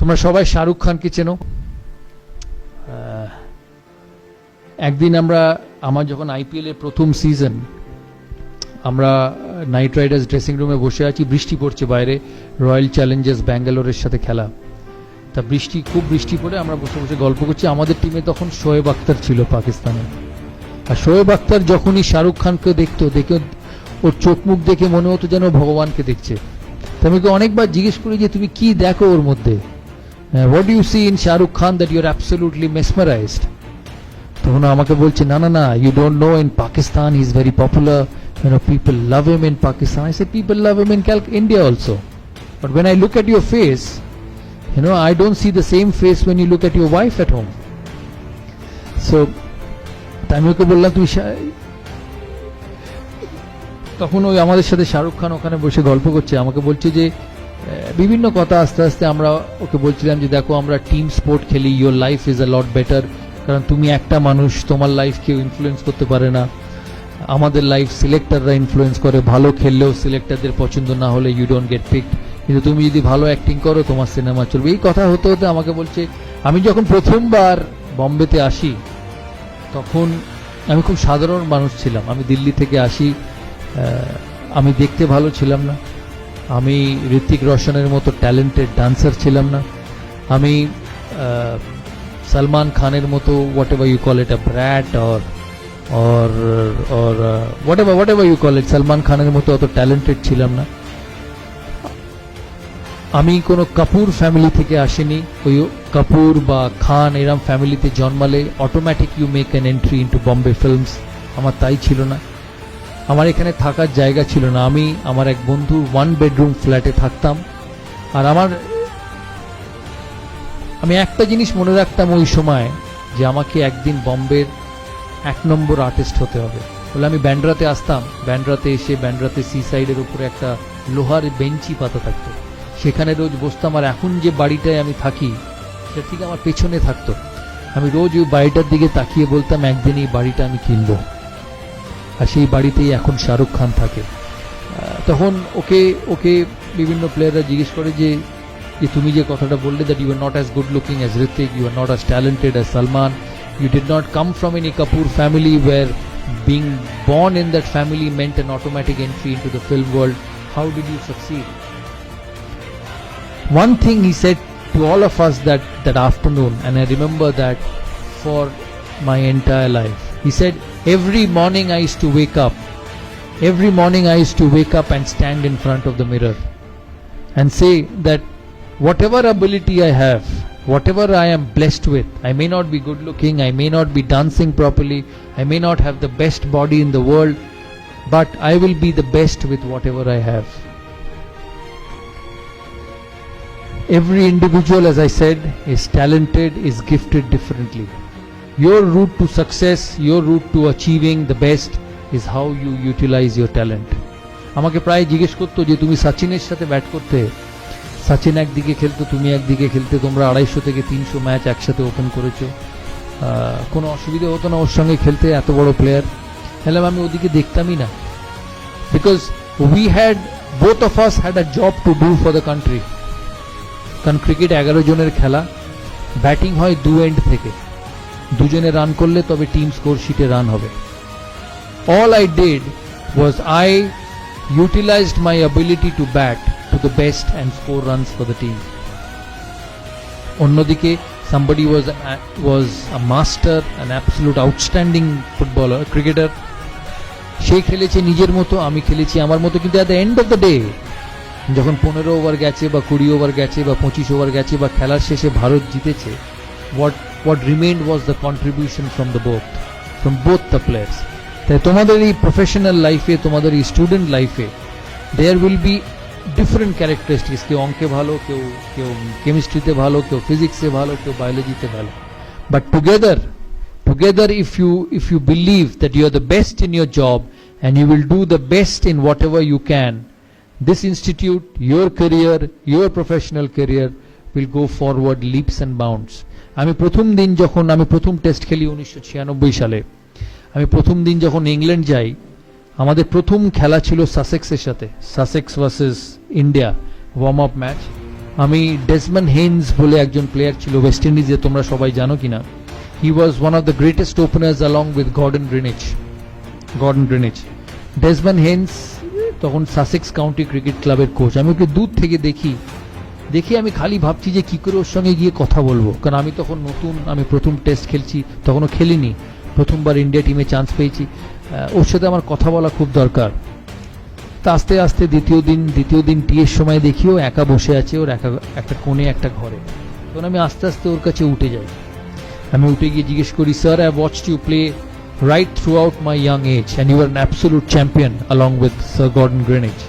তোমরা সবাই শাহরুখ খানকে চেনো। একদিন আমার যখন আইপিএল এর প্রথম সিজন, আমরা নাইট রাইডার্স ড্রেসিং রুমে বসে আছি, বৃষ্টি পড়ছে বাইরে, রয়্যাল চ্যালেঞ্জার্স ব্যাঙ্গালোরের সাথে খেলা। তা খুব বৃষ্টি পড়ে আমরা বসে বসে গল্প করছি। আমাদের টিমে তখন শোয়েব আখতার ছিল পাকিস্তানে। আর শোয়েব আখতার যখনই শাহরুখ খানকে দেখে ওর চোখ মুখ দেখে মনে হতো যেন ভগবানকে দেখছে। তা আমি অনেকবার জিজ্ঞেস করি যে তুমি কি দেখো ওর মধ্যে, what you see in Shahrukh Khan that you are absolutely mesmerised. তখন আমাকে বলছে না না না, you don't know, in Pakistan he is very popular, people love him in Pakistan. I said people love him in India also, but when I look at your face, I don't see the same face when you look at your wife at home. So আমি ওকে বললাম তুমি, তখন ওই আমাদের সাথে শাহরুখ খান ওখানে বসে গল্প করছে, আমাকে বলছে যে বিভিন্ন কথা। আস্তে আস্তে আমরা ওকে বলছিলাম যে দেখো আমরা টিম স্পোর্ট খেলি, your life is a lot better, কারণ তুমি একটা মানুষ, তোমার লাইফ কেউ ইনফ্লুয়েন্স করতে পারে না। আমাদের লাইফ সিলেক্টররা ইনফ্লুয়েন্স করে, ভালো খেললেও সিলেক্টরদের পছন্দ না হলে ইউ ডোন্ট গেট পিকড, কিন্তু তুমি যদি ভালো অ্যাক্টিং করো তোমার সিনেমা চলবে। এই কথা হতে হতে আমাকে বলছে আমি যখন প্রথমবার বম্বেতে আসি তখন আমি খুব সাধারণ মানুষ ছিলাম। আমি দিল্লি থেকে আসি, আমি দেখতে ভালো ছিলাম না, আমি ঋত্বিক রোশনের মতো ট্যালেন্টেড ডান্সার ছিলাম না, আমি সলমান খানের মতো whatever you call it a brat or whatever you call it, Salman খানের মতো অত ট্যালেন্টেড ছিলাম না। আমি কোনো কাপুর ফ্যামিলি থেকে আসিনি। ওই কাপুর বা খান এরম ফ্যামিলিতে জন্মালে automatic you make an entry into Bombay films. আমার তাই ছিল না, আমার এখানে থাকার জায়গা ছিল না। আমার এক বন্ধু 1 bedroom ফ্ল্যাটে থাকতাম। আর আমি একটা জিনিস মনে রাখতাম ওই সময়, যে আমাকে একদিন বম্বের 1 নম্বর আর্টিস্ট হতে হবে। বলে আমি ব্যান্ড্রাতে আসতাম, ব্যান্ড্রাতে সি সাইডের উপরে একটা লোহার বেঞ্চি পাতা থাকতো, সেখানে রোজ বসতাম। আর এখন যে বাড়িটায় আমি থাকি সেটা ঠিক আমার পেছনে থাকতো। আমি রোজ ওই বাড়িটার দিকে তাকিয়ে বলতাম একদিন এই বাড়িটা আমি কিনবো। আর সেই বাড়িতেই এখন শাহরুখ খান থাকে। তখন ওকে বিভিন্ন প্লেয়াররা জিজ্ঞেস করে যে তুমি যে কথাটা বললে, that you are not as good looking as Hrithik, you are not as talented as Salman, you did not come from any Kapoor family where being born in that family meant an automatic entry into the film world. How did you succeed? One thing he said to all of us that afternoon, and I remember that for my entire life. He said, every morning I used to wake up and stand in front of the mirror and say that whatever ability I have, whatever I am blessed with, I may not be good looking, I may not be dancing properly, I may not have the best body in the world, but I will be the best with whatever I have. Every individual, as I said, is talented, is gifted differently. Your route to success, your route to achieving the best is how you utilize your talent. আমাকে প্রায় জিজ্ঞেস করতো যে তুমি সচিনের সাথে bat করতে, সচিন একদিকে খেলতো, তুমি একদিকে খেলতে, তোমরা 250 থেকে 300 ম্যাচ একসাথে ওপেন করেছো, কোনো অসুবিধা হতো না ওর সঙ্গে খেলতে, এত বড় প্লেয়ার। তাহলে আমি ওদিকে দেখতামই না, because both of us had a job to do for the country. কারণ ক্রিকেট 11 জনের খেলা, ব্যাটিং হয় 2 এন্ড থেকে, দুজনে রান করলে তবে টিম স্কোর শিটে রান হবে। All I did was I utilized my ability to bat to the best and score runs for the team. Onnodike somebody was a master, an absolute outstanding footballer, cricketer. She খেলেছে নিজের মতো, আমি খেলেছি আমার মতো, কিন্তু at the end of the day যখন 15 over গেছে বা 20 ওভার গেছে বা 25 ওভার গেছে বা খেলার শেষে ভারত জিতেছে, what remained was the contribution from both the players. তাই তোমাদের এই প্রফেশনাল লাইফে, তোমাদের এই স্টুডেন্ট লাইফে there will be different characteristics. কেউ অঙ্কে ভালো, কেউ কেমিস্ট্রিতে ভালো, কেউ ফিজিক্সে ভালো, কেউ বায়োলজিতে ভালো, but together if you believe that you are the best in your job and you will do the best in whatever you can, this institute, your career, your professional career will go forward leaps and bounds. আমি প্রথম test খেলি 1996 সালে, আমি প্রথম দিন যখন England যাই, আমাদের প্রথম খেলা ছিল সাসেক্সের সাথে, Sussex versus India, warm up match. আমি ডেসমন্ড হেইনস বলে একজন প্লেয়ার ছিল ওয়েস্ট ইন্ডিজে, তোমরা সবাই জানো কিনা, he was one of the greatest openers along with Gordon Greenidge. Desmond Haynes তখন সাসেক্স কাউন্টি ক্রিকেট ক্লাবের কোচ। আমি ওকে দূর থেকে দেখি আমি খালি ভাবছি যে কি করে ওর সঙ্গে গিয়ে কথা বলবো, কারণ আমি তখন নতুন, আমি প্রথম টেস্ট খেলছি, তখনও খেলিনি, প্রথমবার ইন্ডিয়া টিমে চান্স পেয়েছি, ওর সাথে আমার কথা বলা খুব দরকার। তা আস্তে আস্তে দ্বিতীয় দিন টিয়ের সময় দেখি ও একা বসে আছে, ওর একটা কোণে একটা ঘরে। তখন আমি আস্তে আস্তে ওর কাছে উঠে যাই। আমি উঠে গিয়ে জিজ্ঞেস করি, sir, I watched you play right throughout my young age and you are an absolute champion along with Sir Gordon Greenidge.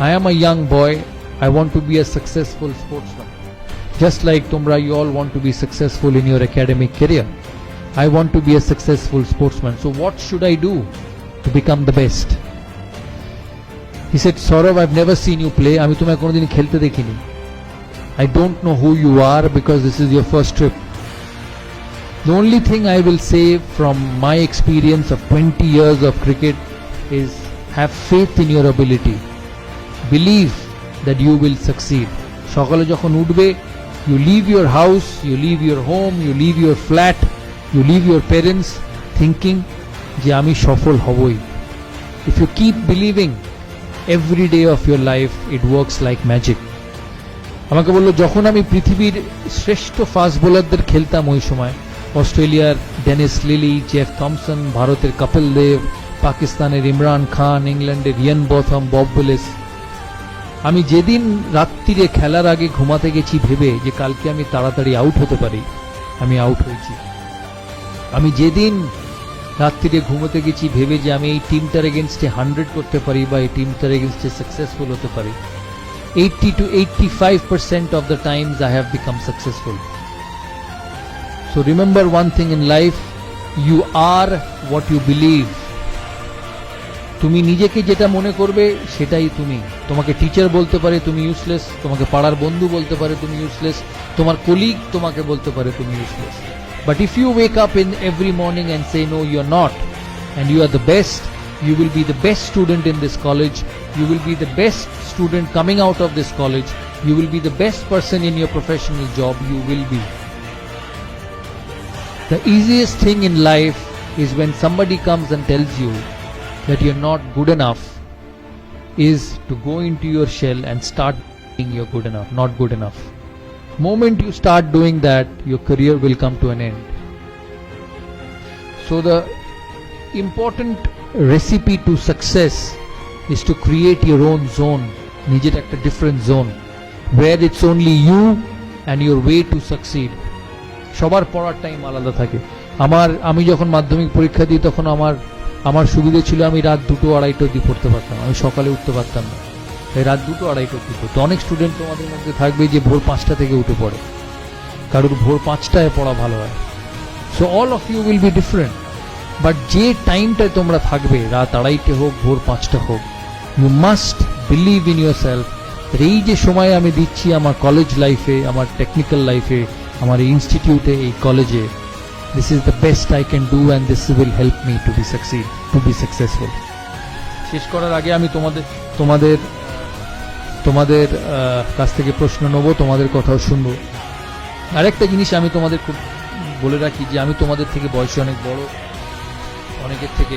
I am a young boy. I want to be a successful sportsman. Just like Tumra, you all want to be successful in your academic career. I want to be a successful sportsman. So what should I do to become the best? He said, Saurav, I've never seen you play. আমি তোমায় কোনোদিন খেলতে দেখিনি. I don't know who you are because this is your first trip. The only thing I will say from my experience of 20 years of cricket is have faith in your ability. Believe that you will succeed. সকালে যখন উঠবে, you leave your house, you leave your home, you leave your flat, you leave your parents thinking যে আমি সফল হবই. If you keep believing, every day of your life it works like magic. আমাকে বললো, যখন আমি পৃথিবীর শ্রেষ্ঠ ফাস্ট বোলারদের খেলতাম ওই সময়, অস্ট্রেলিয়ার ডেনিস লিলি, জেফ থমসন, ভারতের কপিল দেব, পাকিস্তানের ইমরান খান, ইংল্যান্ডের ইয়ান বথম, বব উইলিস, আমি যেদিন রাত্রিরে খেলার আগে ঘুমাতে গেছি ভেবে যে কালকে আমি তাড়াতাড়ি আউট হতে পারি, আমি আউট হয়েছি। আমি যেদিন রাত্রিরে ঘুমোতে গেছি ভেবে যে আমি এই টিমটার এগেনস্টে 100 করতে পারি বা এই টিমটার এগেনস্টে সাকসেসফুল হতে পারি, 80 to 85% of the times I have become successful. So remember one thing in life, you are what you believe. তুমি নিজেকে যেটা মনে করবে সেটাই তুমি। তোমাকে টিচার বলতে পারে তুমি ইউজলেস, তোমাকে পাড়ার বন্ধু বলতে পারে তুমি ইউজলেস, তোমার কলিগ তোমাকে বলতে পারে তুমি useless. But if you wake up in every morning and say no, you are not, and you are the best, you will be the best student in this college, you will be the best student coming out of this college, you will be the best person in your professional job, you will be. The easiest thing in life is when somebody comes and tells you that you're not good enough, is to go into your shell and start being you're good enough, not good enough. Moment you start doing that, your career will come to an end. So the important recipe to success is to create your own zone, নিজের একটা different zone, where it's only you and your way to succeed. সবার পড়ার time আলাদা থাকে। আমি যখন মাধ্যমিক পরীক্ষা দিই তখন আমার সুবিধে ছিল আমি রাত 2-2-2:30 অবধি পড়তে পারতাম, আমি সকালে উঠতে পারতাম না, তাই রাত 2-2-2:30 অবধি পড়তো। অনেক স্টুডেন্ট তোমাদের মধ্যে থাকবে যে ভোর 5টা থেকে উঠে পড়ে, কারোর ভোর 5টায় পড়া ভালো হয়। So all of you will be different, but যে টাইমটায় তোমরা থাকবে, রাত 2:30 হোক ভোর 5টা হোক, you must believe in yourself. এই যে সময় আমি দিচ্ছি আমার কলেজ লাইফে, আমার টেকনিক্যাল লাইফে, আমার ইনস্টিটিউটে, এই কলেজে, this is the best I can do and this will help me to be successful. শেষ করার আগে আমি তোমাদের কাছ থেকে প্রশ্ন নেব, তোমাদের কথাও শুনবো। আরেকটা জিনিস আমি তোমাদের খুব বলে রাখি যে আমি তোমাদের থেকে বয়সে অনেক বড়, অনেকের থেকে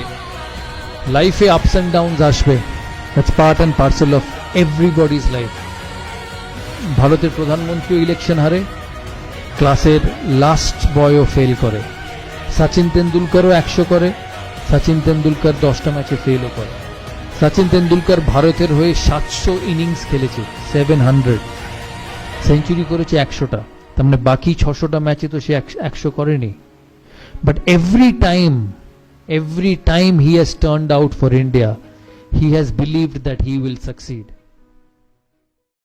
লাইফে আপস অ্যান্ড ডাউনস আসবে, that's part and parcel of everybody's life. ভারতের প্রধানমন্ত্রী ইলেকশন হারে, ক্লাসের লাস্ট বয়ও ফেল করে, সচিন তেন্ডুলকারও 100 করে, সচিন তেন্ডুলকার 10টা ম্যাচে ফেলও করে। সচিন তেন্ডুলকার ভারতের হয়ে 700 ইনিংস খেলেছে, 700 সেঞ্চুরি করেছে 100টা, তার মানে বাকি 600টা ম্যাচে তো সে 100 করেনি। But every time he has turned out for India, he has believed that he will succeed.